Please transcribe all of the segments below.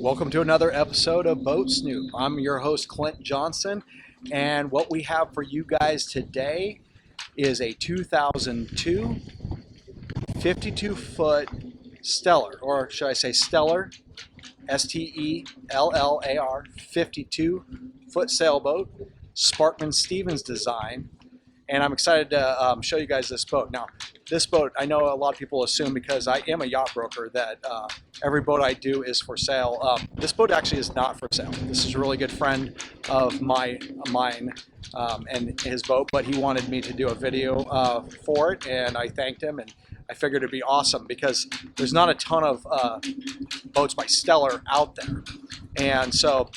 Welcome to another episode of Boat Snoop. I'm your host, Clint Johnson, and what we have for you guys today is a 2002 52-foot Stellar, or should I say Stellar, S-T-E-L-L-A-R, 52-foot sailboat, Sparkman Stevens Design, and I'm excited to show you guys this boat. Now, this boat, I know a lot of people assume because I am a yacht broker that every boat I do is for sale. This boat actually is not for sale. This is a really good friend of mine and his boat, but he wanted me to do a video for it, and I thanked him, and I figured it'd be awesome because there's not a ton of boats by Stellar out there. And so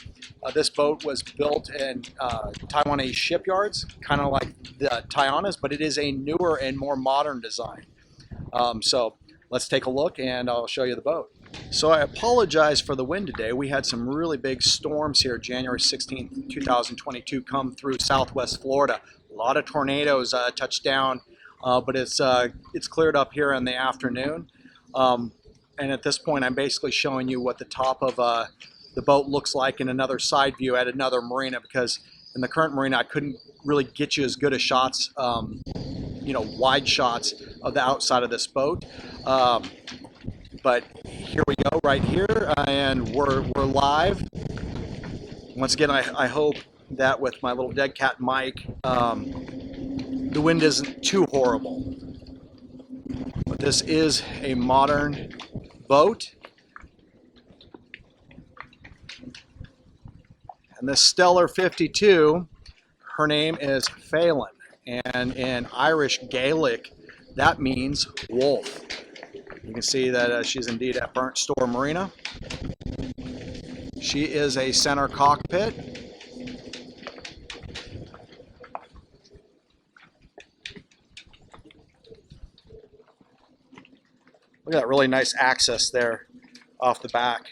this boat was built in Taiwanese shipyards, kind of like the Tianas, but it is a newer and more modern design. So let's take a look and I'll show you the boat. So I apologize for the wind today. We had some really big storms here January 16th, 2022 come through southwest Florida. A lot of tornadoes touched down, but it's cleared up here in the afternoon. And at this point I'm basically showing you what the top of the boat looks like in another side view at another marina, because in the current marina I couldn't really get you as good as shots, wide shots of the outside of this boat. But here we go right here, and we're live. Once again, I hope that with my little dead cat mic, the wind isn't too horrible. But this is a modern boat. And this Stellar 52, her name is Phelan, and in Irish Gaelic, that means wolf. You can see that she's indeed at Burnt Store Marina. She is a center cockpit. Look at that really nice access there off the back.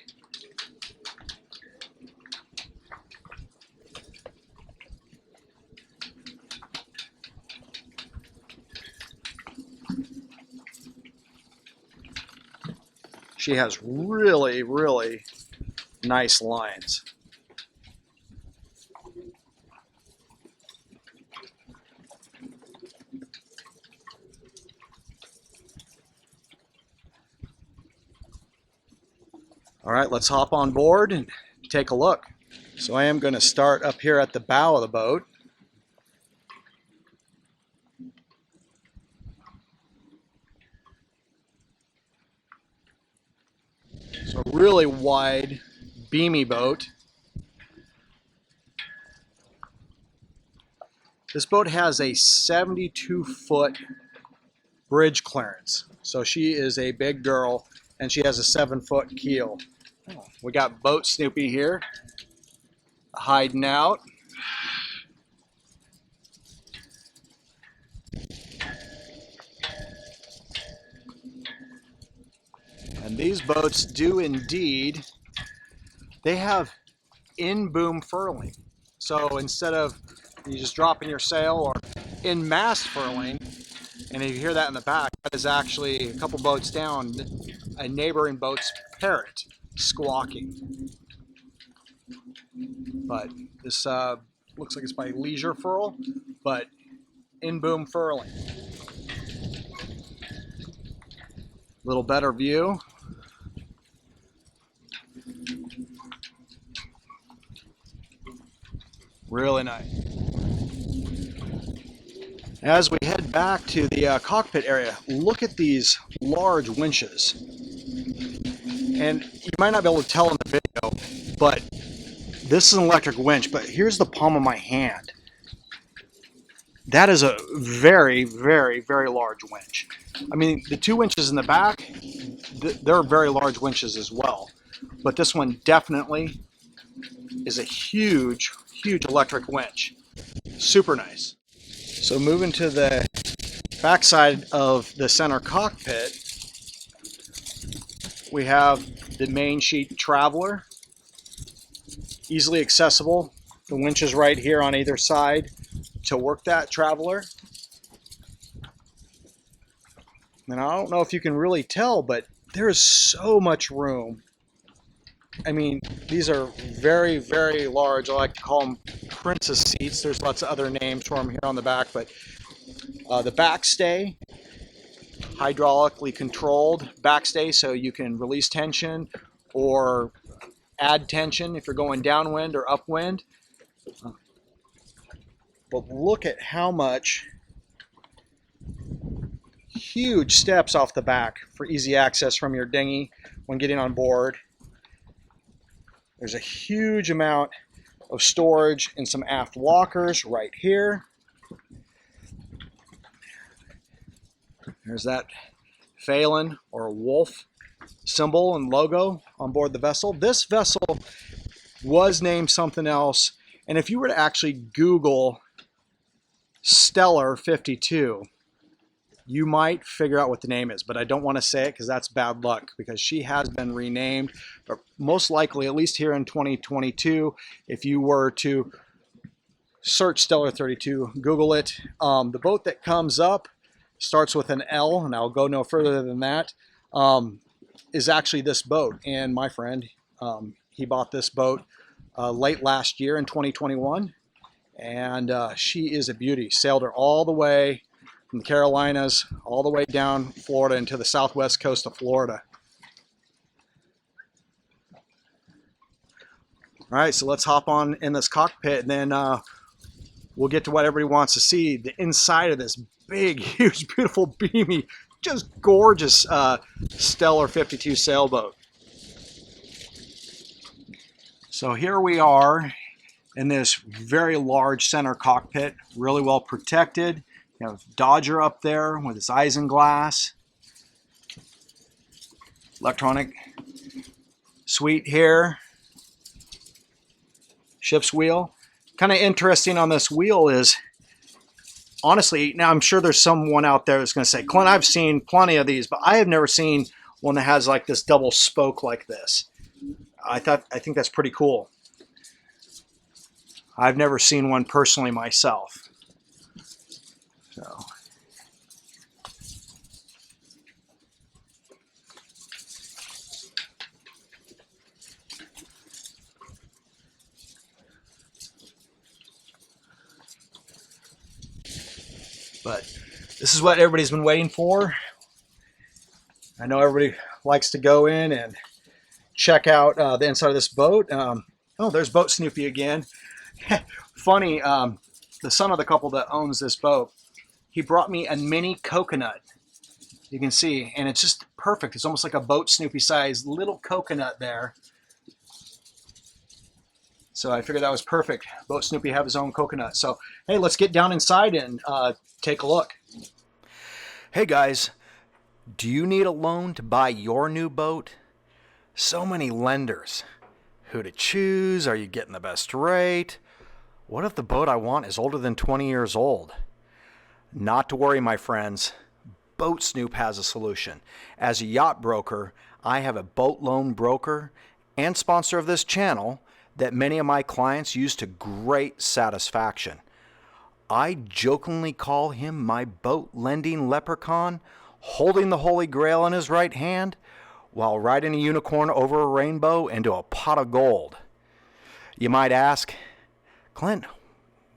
She has really, really nice lines. All right, let's hop on board and take a look. So I am going to start up here at the bow of the boat. So a really wide, beamy boat. This boat has a 72-foot bridge clearance. So she is a big girl, and she has a 7-foot keel. We got Boat Snoopy here, hiding out. And these boats do indeed, they have in-boom furling. So instead of you just dropping your sail, or in-mast furling, and if you hear that in the back, that is actually a couple boats down, a neighboring boat's parrot squawking. But this looks like it's by Leisure Furl, but in-boom furling. Little better view. Really nice. As we head back to the cockpit area, look at these large winches. And you might not be able to tell in the video, but this is an electric winch, but here's the palm of my hand. That is a very, very, very large winch. I mean, the two winches in the back, they're very large winches as well. But this one definitely is a huge, huge electric winch. Super nice. So moving to the backside of the center cockpit, we have the main sheet traveler. Easily accessible. The winch is right here on either side to work that traveler. And I don't know if you can really tell, but there is so much room I mean, these are very, very large. I like to call them princess seats. There's lots of other names for them here on the back, but the backstay, hydraulically controlled backstay, so you can release tension or add tension if you're going downwind or upwind. But look at how much huge steps off the back for easy access from your dinghy when getting on board. There's a huge amount of storage and some aft lockers right here. There's that Phelan or wolf symbol and logo on board the vessel. This vessel was named something else, and if you were to actually Google Stellar 52, you might figure out what the name is, but I don't want to say it because that's bad luck, because she has been renamed. But most likely, at least here in 2022, if you were to search Stellar 32, Google it, the boat that comes up starts with an L, and I'll go no further than that, is actually this boat. And my friend, he bought this boat late last year in 2021, and she is a beauty. Sailed her all the way from the Carolinas all the way down Florida into the southwest coast of Florida. All right, so let's hop on in this cockpit, and then we'll get to what everybody wants to see, the inside of this big, huge, beautiful, beamy, just gorgeous Stellar 52 sailboat. So here we are in this very large center cockpit, really well protected. You have Dodger up there with his isinglass. Electronic suite here. Ship's wheel. Kind of interesting on this wheel is, honestly, now I'm sure there's someone out there that's going to say, Clint, I've seen plenty of these, but I have never seen one that has like this double spoke like this. I think that's pretty cool. I've never seen one personally myself. So. But this is what everybody's been waiting for. I know everybody likes to go in and check out the inside of this boat. Oh, there's Boat Snoopy again. Funny, the son of the couple that owns this boat, he brought me a mini coconut. You can see, and it's just perfect. It's almost like a Boat Snoopy size little coconut there. So I figured that was perfect. Boat Snoopy have his own coconut. So, hey, let's get down inside and take a look. Hey guys, do you need a loan to buy your new boat? So many lenders. Who to choose? Are you getting the best rate? What if the boat I want is older than 20 years old? Not to worry, my friends. Boat Snoop has a solution. As a yacht broker, I have a boat loan broker and sponsor of this channel that many of my clients use to great satisfaction. I jokingly call him my boat lending leprechaun, holding the Holy Grail in his right hand while riding a unicorn over a rainbow into a pot of gold. You might ask, Clint,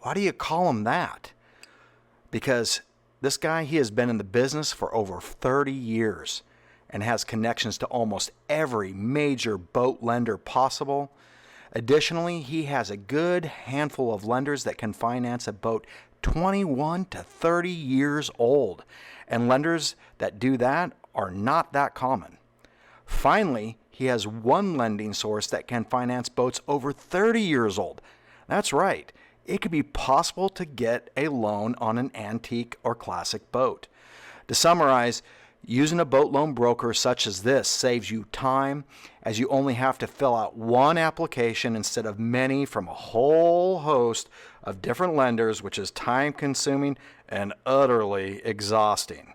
why do you call him that? Because this guy, he has been in the business for over 30 years and has connections to almost every major boat lender possible. Additionally, he has a good handful of lenders that can finance a boat 21 to 30 years old. And lenders that do that are not that common. Finally, he has one lending source that can finance boats over 30 years old. That's right. It could be possible to get a loan on an antique or classic boat. To summarize, using a boat loan broker such as this saves you time, as you only have to fill out one application instead of many from a whole host of different lenders, which is time-consuming and utterly exhausting.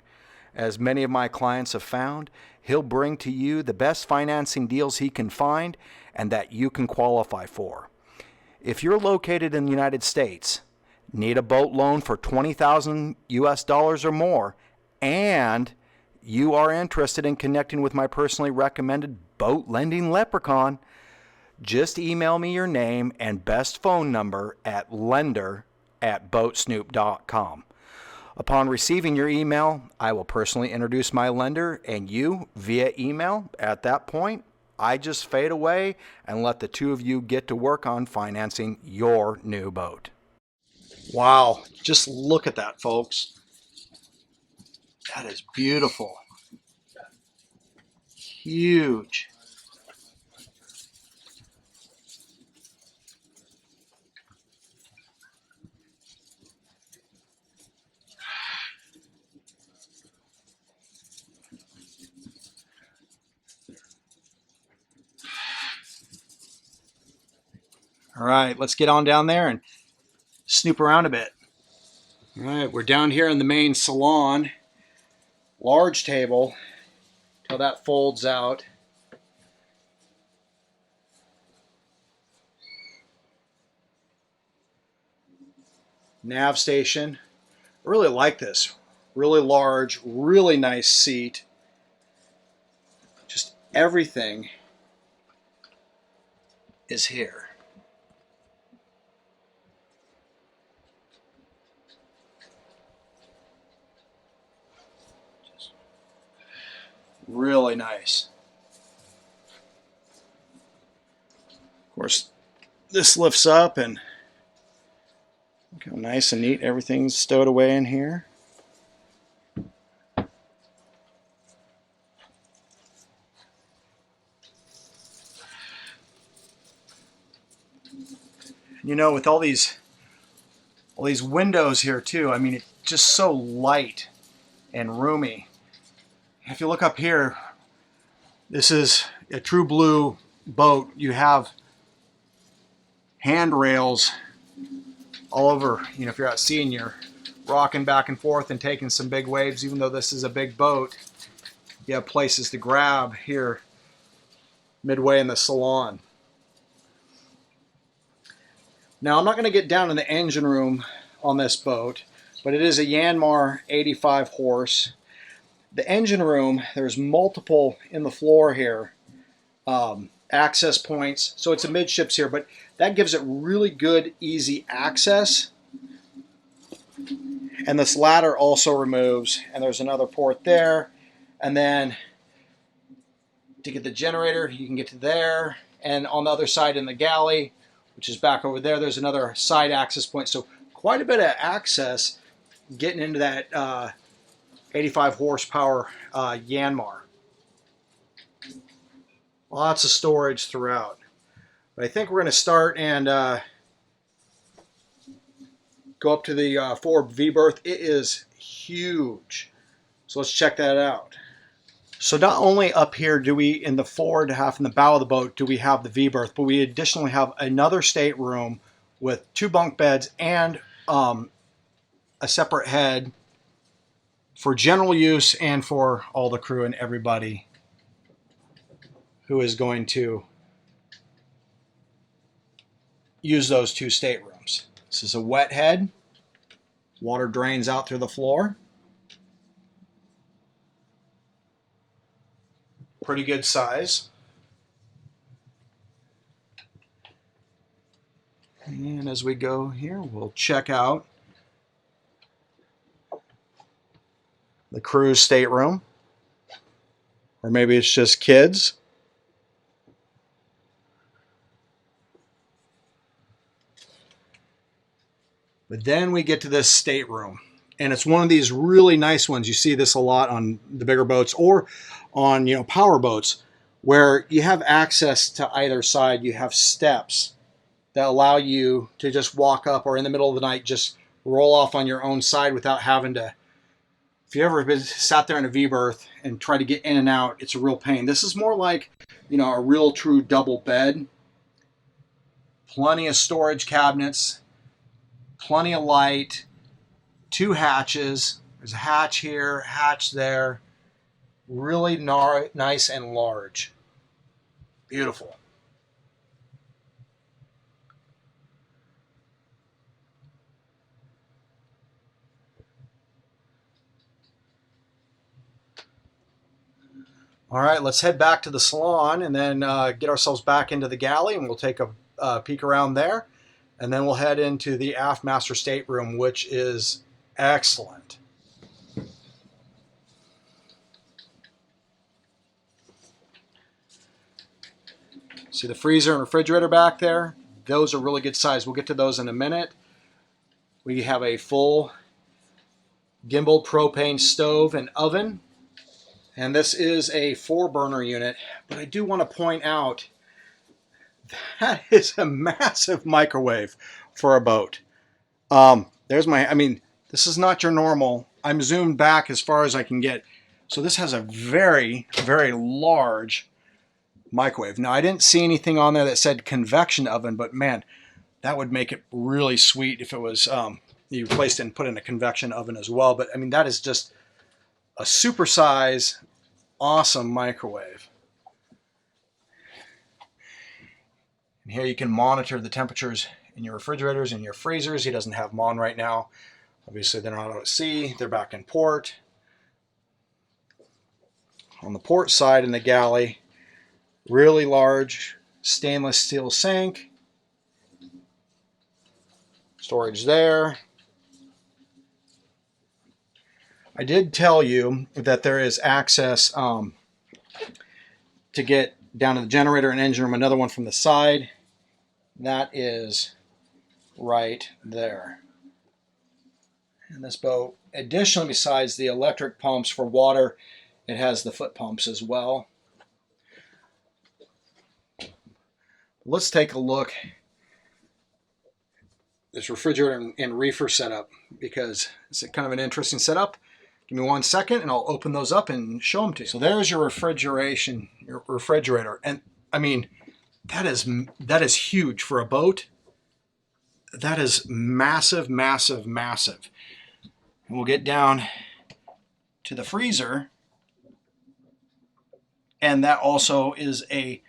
As many of my clients have found, he'll bring to you the best financing deals he can find and that you can qualify for. If you're located in the United States, need a boat loan for $20,000 US or more, and you are interested in connecting with my personally recommended boat lending leprechaun, just email me your name and best phone number at lender@boatsnoop.com. Upon receiving your email, I will personally introduce my lender and you via email. At that point, I just fade away and let the two of you get to work on financing your new boat. Wow, just look at that, folks. That is beautiful. Huge. All right, let's get on down there and snoop around a bit. All right, we're down here in the main salon. Large table, till that folds out. Nav station. I really like this. Really large, really nice seat. Just everything is here. Just really nice. Of course, this lifts up and look how nice and neat everything's stowed away in here. You know, with all these windows here too, I mean, it's just so light and roomy. If you look up here, this is a true blue boat. You have handrails all over. You know, if you're at sea and you're rocking back and forth and taking some big waves, even though this is a big boat, you have places to grab here midway in the salon. Now, I'm not going to get down in the engine room on this boat, but it is a Yanmar 85 horse. The engine room, there's multiple in the floor here, access points. So it's a midships here, but that gives it really good, easy access. And this ladder also removes, and there's another port there. And then to get the generator, you can get to there. And on the other side in the galley, which is back over there, there's another side access point. So quite a bit of access getting into that 85 horsepower Yanmar. Lots of storage throughout. But I think we're going to start and go up to the forward V-berth. It is huge. So let's check that out. So not only up here do we, in the forward half, in the bow of the boat, do we have the V-berth, but we additionally have another stateroom with 2 bunk beds and a separate head for general use and for all the crew and everybody who is going to use those 2 staterooms. This is a wet head. Water drains out through the floor. Pretty good size. And as we go here, we'll check out the crew's stateroom. Or maybe it's just kids. But then we get to this stateroom. And it's one of these really nice ones. You see this a lot on the bigger boats or on, you know, power boats, where you have access to either side. You have steps that allow you to just walk up, or in the middle of the night just roll off on your own side without having to. If you ever been sat there in a V-berth and try to get in and out, it's a real pain. This is more like, you know, a real true double bed. Plenty of storage cabinets, plenty of light, 2 hatches. There's a hatch here, hatch there. Really nice and large. Beautiful. All right, let's head back to the salon and then get ourselves back into the galley, and we'll take a peek around there. And then we'll head into the Aft Master Stateroom, which is excellent. See the freezer and refrigerator back there? Those are really good size. We'll get to those in a minute. We have a full gimbal propane stove and oven. And this is a 4-burner unit. But I do want to point out that is a massive microwave for a boat. There's my, I mean, this is not your normal. I'm zoomed back as far as I can get. So this has a very, very large microwave. Now, I didn't see anything on there that said convection oven, but man, that would make it really sweet if it was, you placed it and put in a convection oven as well. But I mean, that is just a super size, awesome microwave. And here you can monitor the temperatures in your refrigerators and your freezers. He doesn't have them on right now. Obviously, they're not out at sea. They're back in port. On the port side in the galley, really large stainless steel sink. Storage there. I did tell you that there is access to get down to the generator and engine room, another one from the side. That is right there. And this boat, additionally, besides the electric pumps for water, it has the foot pumps as well. Let's take a look at this refrigerator and reefer setup, because it's kind of an interesting setup. Give me 1 second and I'll open those up and show them to you. So there's your refrigerator. And I mean, that is huge for a boat. That is massive, massive, massive. And we'll get down to the freezer. And that also is a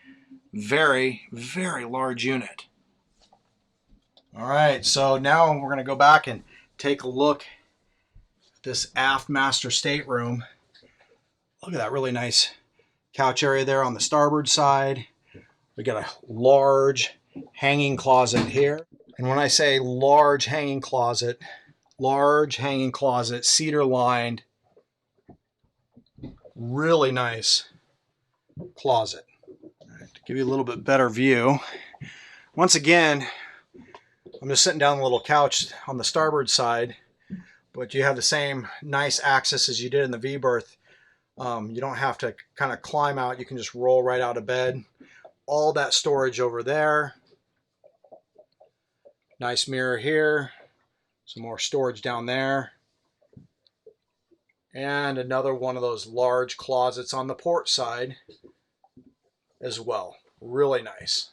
very, very large unit. All right, so now we're going to go back and take a look at this Aft Master Stateroom. Look at that really nice couch area there on the starboard side. We got a large hanging closet here. And when I say large hanging closet, cedar lined, really nice closet. All right, to give you a little bit better view, once again, I'm just sitting down on a little couch on the starboard side, but you have the same nice access as you did in the V-berth. You don't have to kind of climb out. You can just roll right out of bed. All that storage over there. Nice mirror here. Some more storage down there. And another one of those large closets on the port side as well. Really nice.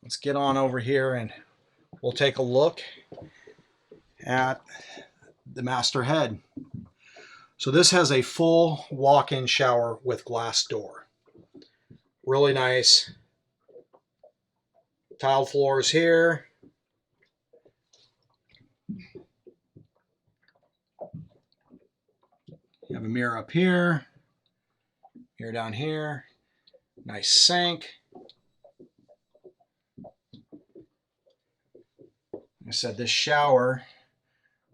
Let's get on over here and we'll take a look at the master head. So this has a full walk-in shower with glass door. Really nice. Tile floors here. You have a mirror up here. Mirror down here. Nice sink. Like I said, this shower,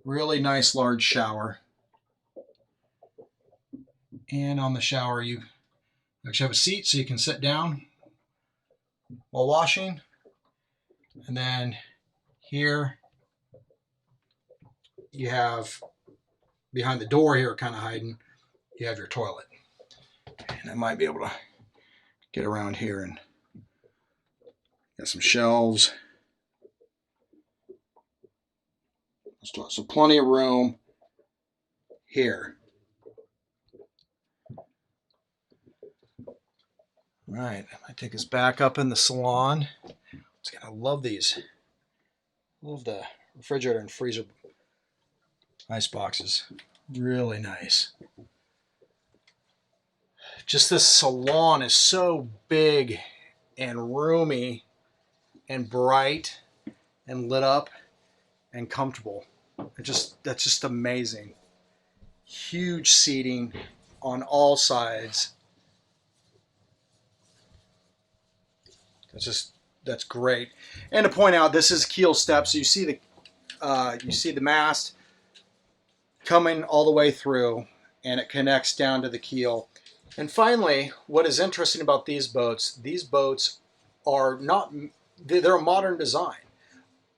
really nice large shower. And on the shower, you actually have a seat so you can sit down while washing. And then here you have, behind the door here, kind of hiding, you have your toilet. And I might be able to get around here and got some shelves. So plenty of room here. All right, I take us back up in the salon. I love these. I love the refrigerator and freezer ice boxes. Really nice. Just this salon is so big and roomy and bright and lit up and comfortable. That's just amazing. Huge seating, on all sides. That's great. And to point out, this is keel steps. So you see the mast coming all the way through, and it connects down to the keel. And finally, what is interesting about these boats are not, they're a modern design,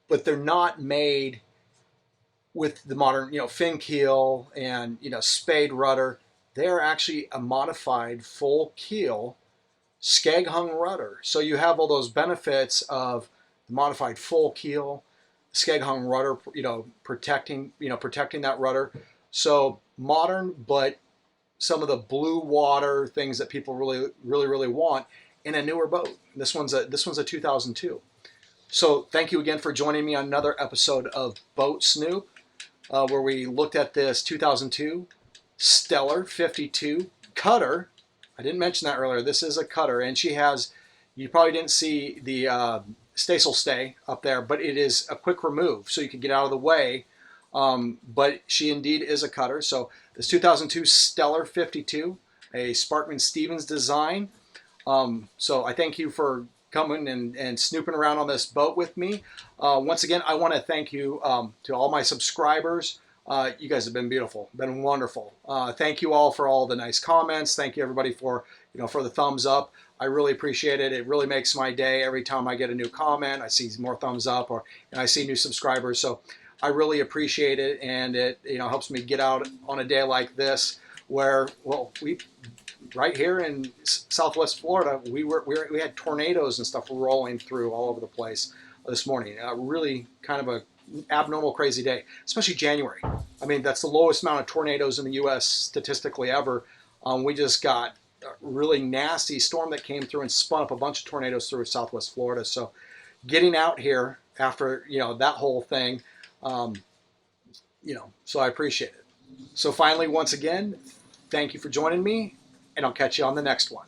but they're not made with the modern, fin keel and, spade rudder. They're actually a modified full keel skeg hung rudder. So you have all those benefits of the modified full keel, skeg hung rudder, protecting that rudder. So modern, but some of the blue water things that people really want in a newer boat. This one's a 2002. So thank you again for joining me on another episode of Boat Snoop, where we looked at this 2002 Stellar 52 cutter. I didn't mention that earlier. This is a cutter, and she has, you probably didn't see the staysail stay up there, but it is a quick remove, so you can get out of the way. But she indeed is a cutter. So this 2002 Stellar 52, a Sparkman Stevens Design. So I thank you for coming and snooping around on this boat with me. Once again, I want to thank you to all my subscribers. You guys have been beautiful, been wonderful. Thank you all for all the nice comments. Thank you everybody for the thumbs up. I really appreciate it. It really makes my day every time I get a new comment. I see more thumbs up, and I see new subscribers. So I really appreciate it, and it helps me get out on a day like this, where we right here in Southwest Florida, we had tornadoes and stuff rolling through all over the place this morning. Really kind of a abnormal, crazy day, especially January. I mean, that's the lowest amount of tornadoes in the U.S. statistically ever. We just got a really nasty storm that came through and spun up a bunch of tornadoes through Southwest Florida. So getting out here after that whole thing, so I appreciate it. So finally, once again, thank you for joining me, and I'll catch you on the next one.